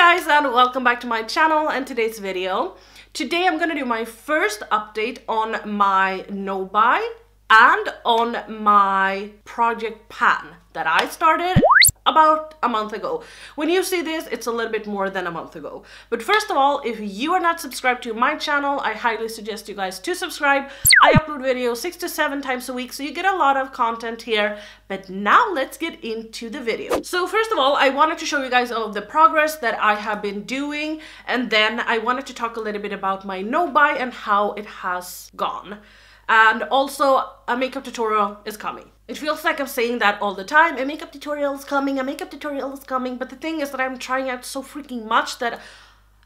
guys, and welcome back to my channel and today's video. Today I'm gonna do my first update on my no-buy and on my project pan that I started about a month ago. When you see this, it's a little bit more than a month ago. But first of all, if you are not subscribed to my channel, I highly suggest you guys to subscribe. I upload videos 6 to 7 times a week, so you get a lot of content here. But now let's get into the video. So first of all, I wanted to show you guys all of the progress that I have been doing, and then I wanted to talk a little bit about my no-buy and how it has gone. And also, a makeup tutorial is coming. It feels like I'm saying that all the time. A makeup tutorial is coming, a makeup tutorial is coming. But the thing is that I'm trying out so freaking much that,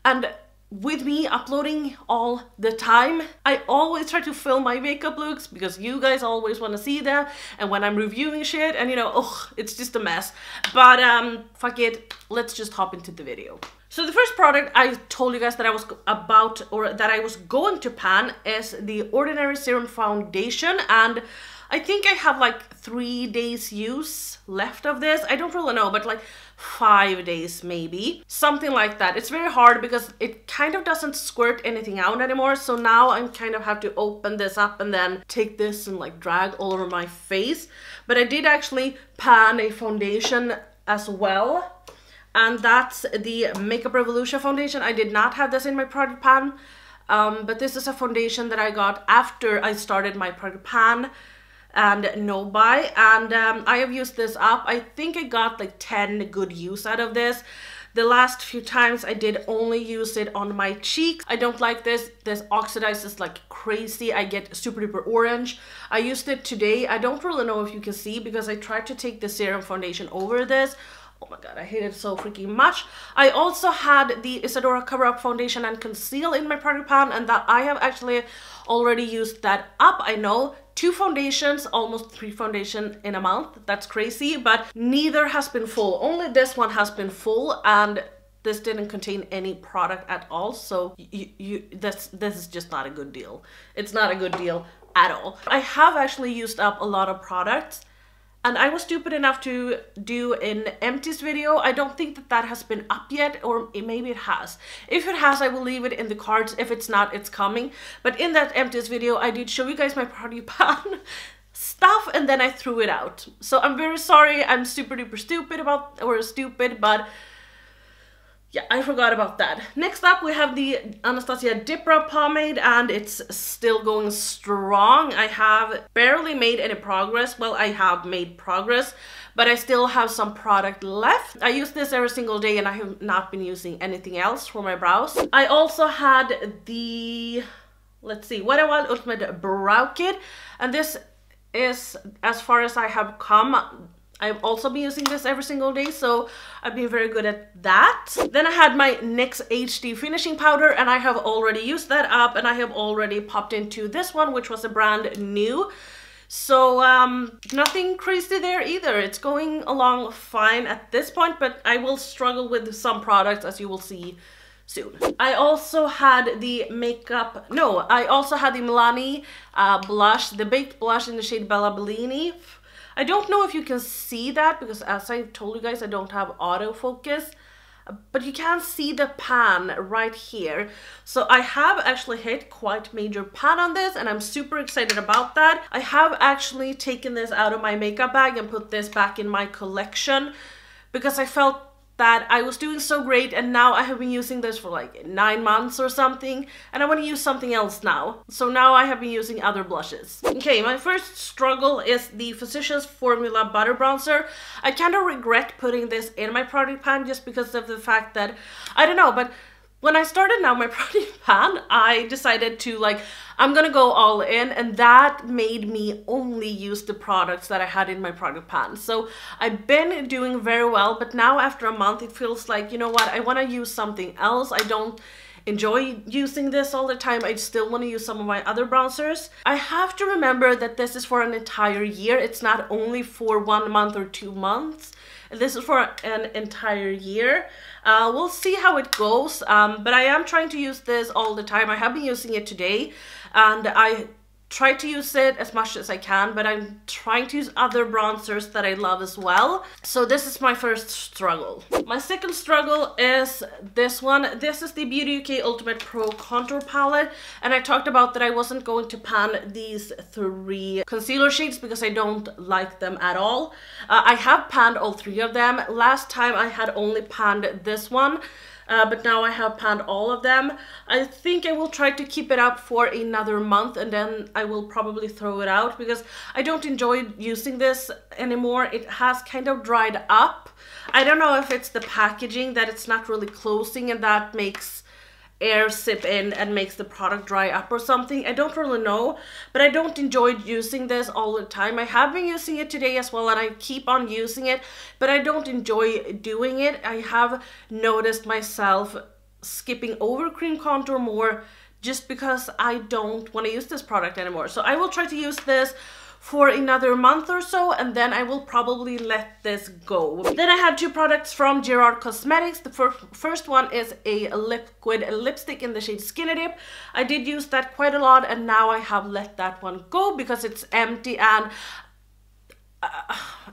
and with me uploading all the time, I always try to film my makeup looks because you guys always want to see them. And when I'm reviewing shit, and you know, ugh, it's just a mess. But fuck it, let's just hop into the video. So the first product I told you guys that I was about, or that I was going to pan, is the Ordinary Serum Foundation, and I think I have like 3 days use left of this. I don't really know, but like 5 days maybe, something like that. It's very hard because it kind of doesn't squirt anything out anymore, so now I kind of have to open this up and then take this and like drag all over my face. But I did actually pan a foundation as well, and that's the Makeup Revolution foundation. I did not have this in my project pan, but this is a foundation that I got after I started my project pan and no-buy, and I have used this up. I think I got like 10 good use out of this. The last few times I did only use it on my cheeks. I don't like this. This oxidizes like crazy. I get super duper orange. I used it today. I don't really know if you can see because I tried to take the serum foundation over this. Oh my god, I hate it so freaking much. I also had the Isadora Cover Up Foundation and Conceal in my project pan, and that I have actually already used that up. I know, 2 foundations, almost 3 foundations in a month. That's crazy, but neither has been full. Only this one has been full, and this didn't contain any product at all. So this is just not a good deal. It's not a good deal at all. I have actually used up a lot of products, and I was stupid enough to do an empties video. I don't think that that has been up yet, or maybe it has. If it has, I will leave it in the cards. If it's not, it's coming. But in that empties video, I did show you guys my party pan stuff, and then I threw it out. So I'm very sorry. I'm super duper stupid about, or stupid, but yeah, I forgot about that. Next up, we have the Anastasia Dipbrow pomade, and it's still going strong. I have barely made any progress. Well, I have made progress, but I still have some product left. I use this every single day, and I have not been using anything else for my brows. I also had the, let's see, What I Want Ultimate Brow Kit, and this is as far as I have come. I've also been using this every single day, so I've been very good at that. Then I had my NYX HD finishing powder, and I have already used that up, and I have already popped into this one, which was a brand new. So nothing crazy there either. It's going along fine at this point, but I will struggle with some products, as you will see soon. I also had the I also had the Milani blush, the baked blush in the shade Bellini. I don't know if you can see that because, as I told you guys, I don't have autofocus, but you can see the pan right here. So I have actually hit quite major pan on this, and I'm super excited about that. I have actually taken this out of my makeup bag and put this back in my collection because I felt that I was doing so great, and now I have been using this for like 9 months or something, and I want to use something else now. So now I have been using other blushes. Okay, my first struggle is the Physicians Formula Butter Bronzer. I kind of regret putting this in my project pan just because of the fact that, I don't know, but when I started now my project pan, I decided to like, I'm gonna go all in, and that made me only use the products that I had in my project pan. So I've been doing very well, but now after a month it feels like, you know what, I want to use something else. I don't enjoy using this all the time. I still want to use some of my other bronzers. I have to remember that this is for an entire year. It's not only for 1 month or 2 months. This is for an entire year. We'll see how it goes, but I am trying to use this all the time. I have been using it today, and I try to use it as much as I can, but I'm trying to use other bronzers that I love as well. So this is my first struggle. My second struggle is this one. This is the Beauty UK Ultimate Pro Contour Palette, and I talked about that I wasn't going to pan these 3 concealer shades because I don't like them at all. I have panned all 3 of them. Last time I had only panned this one. But now I have panned all of them. I think I will try to keep it up for another month and then I will probably throw it out because I don't enjoy using this anymore. It has kind of dried up. I don't know if it's the packaging that it's not really closing and that makes air sip in and makes the product dry up or something. I don't really know, but I don't enjoy using this all the time. I have been using it today as well and I keep on using it, but I don't enjoy doing it. I have noticed myself skipping over cream contour more just because I don't want to use this product anymore. So I will try to use this for another month or so and then I will probably let this go. Then I had 2 products from Gerard Cosmetics. The first one is a liquid lipstick in the shade Skinny Dip. I did use that quite a lot and now I have let that one go because it's empty and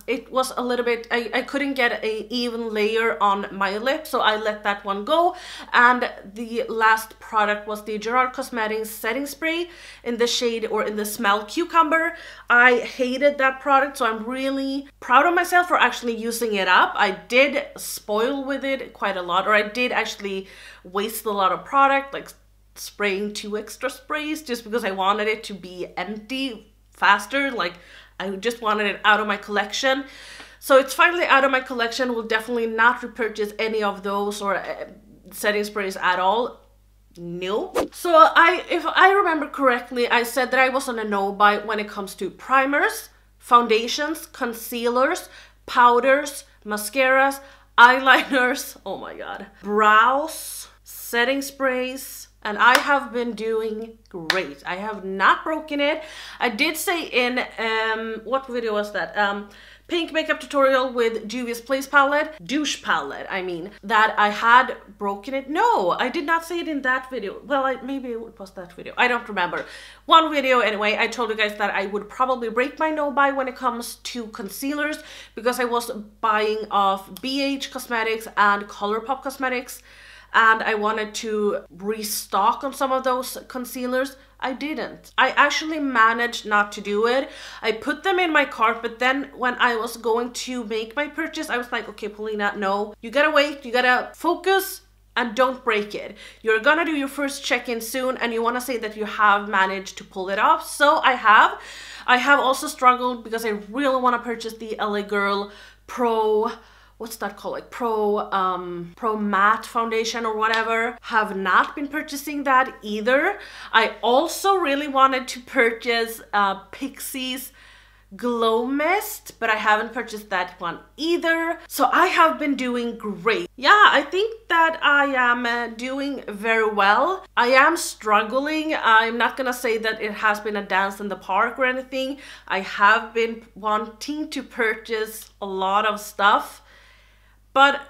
it was a little bit, I couldn't get an even layer on my lip, so I let that one go. And the last product was the Gerard Cosmetics setting spray in the shade or in the smell Cucumber. I hated that product, so I'm really proud of myself for actually using it up. I did spoil with it quite a lot, or I did actually waste a lot of product, like spraying 2 extra sprays just because I wanted it to be empty faster. Like I just wanted it out of my collection. So it's finally out of my collection. Will definitely not repurchase any of those or setting sprays at all. No. So if I remember correctly, I said that I was on a no buy when it comes to primers, foundations, concealers, powders, mascaras, eyeliners, oh my god, brows, setting sprays, and I have been doing great. I have not broken it. I did say in, what video was that? Pink makeup tutorial with Juvia's Place palette, douche palette, I mean, that I had broken it. No, I did not say it in that video. Well, maybe it was that video. I don't remember. One video anyway, I told you guys that I would probably break my no buy when it comes to concealers because I was buying off BH Cosmetics and Colourpop Cosmetics. And I wanted to restock on some of those concealers. I didn't. I actually managed not to do it. I put them in my cart, but then when I was going to make my purchase, I was like, okay, Paulina, no, you gotta wait, you gotta focus and don't break it. You're gonna do your first check-in soon and you wanna say that you have managed to pull it off. So I have. I have also struggled because I really wanna purchase the LA Girl Pro, what's that called, like pro matte foundation or whatever. Have not been purchasing that either. I also really wanted to purchase Pixie's Glow Mist, but I haven't purchased that one either. So I have been doing great. Yeah, I think that I am doing very well. I am struggling. I'm not gonna say that it has been a dance in the park or anything. I have been wanting to purchase a lot of stuff, but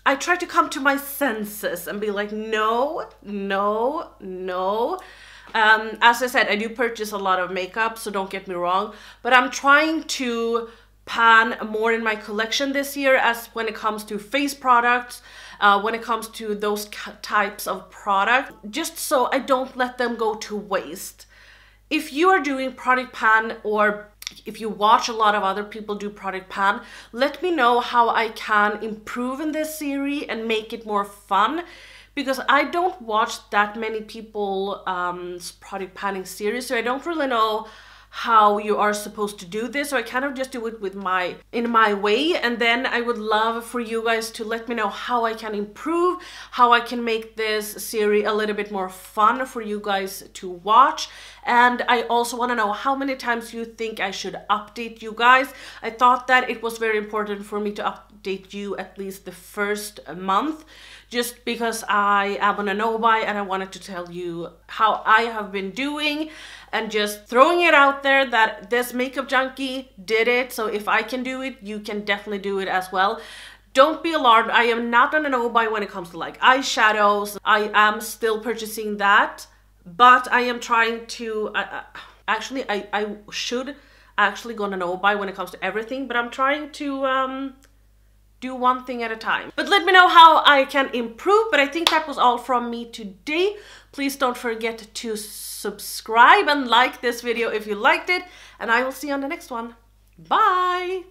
I try to come to my senses and be like, no, no, no. As I said, I do purchase a lot of makeup, so don't get me wrong, but I'm trying to pan more in my collection this year as when it comes to face products, when it comes to those types of products, just so I don't let them go to waste. If you are doing product pan or if you watch a lot of other people do product pan, let me know how I can improve in this series and make it more fun, because I don't watch that many people product panning series, so I don't really know how you are supposed to do this, so I kind of just do it with in my way. And then I would love for you guys to let me know how I can improve, how I can make this series a little bit more fun for you guys to watch. And I also want to know how many times you think I should update you guys. I thought that it was very important for me to update you at least the first month, just because I am on a no-buy and I wanted to tell you how I have been doing and just throwing it out there that this makeup junkie did it. So if I can do it, you can definitely do it as well. Don't be alarmed. I am not on a no-buy when it comes to like eyeshadows. I am still purchasing that, but I am trying to, actually I should actually go on a no-buy when it comes to everything, but I'm trying to do one thing at a time. But let me know how I can improve. But I think that was all from me today. Please don't forget to subscribe and like this video if you liked it, and I will see you on the next one. Bye!